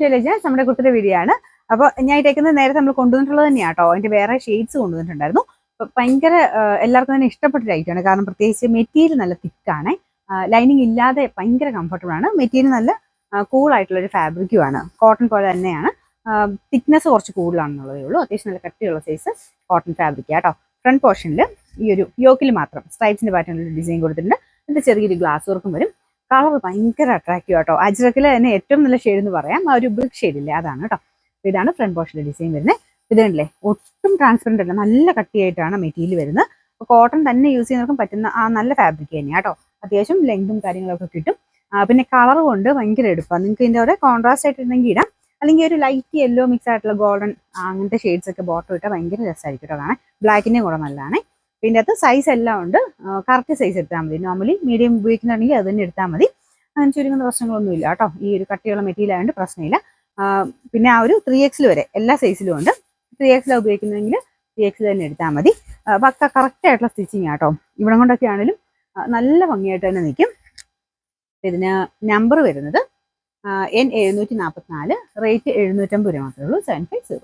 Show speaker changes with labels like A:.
A: To legends, നമ്മുടെ കുട്ടിയുടെ video ആണ്. അപ്പോൾ ഞാൻ ഇട്ടേക്കുന്നത് നേരത്തെ നമ്മൾ കൊണ്ടുവന്നിട്ടുള്ളത് തന്നെയാണ് കേട്ടോ. അതിന്റെ വേറെ ഷെയ്ഡ്സ് കൊണ്ടുവന്നിട്ടുണ്ടായിരുന്നു. ഭയങ്കര എല്ലാവർക്കും തന്നെ ഇഷ്ടപ്പെട്ട ഐറ്റമാണ്. കാരണം പ്രത്യേകിച്ച് മെറ്റീരിയൽ നല്ല തിക്കാണ്, ലൈനിങ് ഇല്ലാതെ ഭയങ്കര കംഫർട്ടബിൾ ആണ്. മെറ്റീരിയൽ നല്ല കൂൾ ആയിട്ടുള്ള ഒരു ഫാബ്രിക്കും ആണ്. കോട്ടൺ പോലെ തന്നെയാണ്, തിക്നെസ് കുറച്ച് കൂടുതലാണെന്നുള്ളതേ ഉള്ളൂ. അത്യാവശ്യം നല്ല കട്ടിയുള്ള സൈസ് കോട്ടൺ ഫാബ്രിക് കേട്ടോ. ഫ്രണ്ട് പോർഷനിൽ ഈ ഒരു യോക്കിൽ മാത്രം സ്ട്രൈപ്സിന്റെ പാറ്റേണിൽ ഡിസൈൻ കൊടുത്തിട്ടുണ്ട്. ഇതിന്റെ ചെറിയൊരു ഗ്ലാസ് വർക്കും വരും. കളർ ഭയങ്കര അട്രാക്റ്റീവ് ആട്ടോ. അജ്രക്കിൽ തന്നെ ഏറ്റവും നല്ല ഷെയ്ഡ് എന്ന് പറയാം, ആ ഒരു ബ്രിക്ക് ഷെയ്ഡില്ലേ, അതാണ് കേട്ടോ. ഇതാണ് ഫ്രണ്ട് പോർഷനിലെ ഡിസൈൻ വരുന്നത്. ഇതല്ലേ ഒട്ടും ട്രാൻസ്പെറന്റ് അല്ല, നല്ല കട്ടിയായിട്ടാണ് മെറ്റീരിയൽ വരുന്നത്. കോട്ടൺ തന്നെ യൂസ് ചെയ്യുന്നവർക്കും പറ്റുന്ന ആ നല്ല ഫാബ്രിക് തന്നെയാണ് കേട്ടോ. അത്യാവശ്യം ലെങ്തും കാര്യങ്ങളൊക്കെ കിട്ടും. പിന്നെ കളർ കൊണ്ട് ഭയങ്കര എടുപ്പാണ്. നിങ്ങൾക്ക് ഇതിൻ്റെ അവിടെ കോൺട്രാസ്റ്റ് ആയിട്ടുണ്ടെങ്കിൽ ഇടാം, അല്ലെങ്കിൽ ഒരു ലൈറ്റ് യെല്ലോ മിക്സ് ആയിട്ടുള്ള ഗോൾഡൻ അങ്ങനത്തെ ഷെയ്ഡ്സ് ഒക്കെ ബോട്ടം ഇട്ടാൽ ഭയങ്കര രസമായിരിക്കും കേട്ടോ കാണാൻ. ബ്ലാക്കിൻ്റെ കൂടെ നല്ലതാണ്. പിന്നെ അത് സൈസ് എല്ലാം ഉണ്ട്, കറക്റ്റ് സൈസ് എടുത്താൽ മതി. നോർമലി മീഡിയം ഉപയോഗിക്കുന്നുണ്ടെങ്കിൽ അത് തന്നെ എടുത്താൽ മതി. അങ്ങനെ ചുരുങ്ങുന്ന പ്രശ്നങ്ങളൊന്നും ഇല്ല കേട്ടോ. ഈ ഒരു കട്ടിയുള്ള മെറ്റീരിയൽ ആയതുകൊണ്ട് പ്രശ്നമില്ല. പിന്നെ ആ ഒരു 3X വരെ എല്ലാ സൈസിലും ഉണ്ട്. 3X ഉപയോഗിക്കുന്നതെങ്കിൽ 3X തന്നെ എടുത്താൽ മതി. പക്ക കറക്റ്റ് ആയിട്ടുള്ള സ്റ്റിച്ചിങ് ആട്ടോ. ഇവിടെ കൊണ്ടൊക്കെ ആണെങ്കിലും നല്ല ഭംഗിയായിട്ട് തന്നെ നിൽക്കും. ഇതിന് നമ്പർ വരുന്നത് N744, റേറ്റ് 750 രൂപ മാത്രമേ ഉള്ളൂ. 750.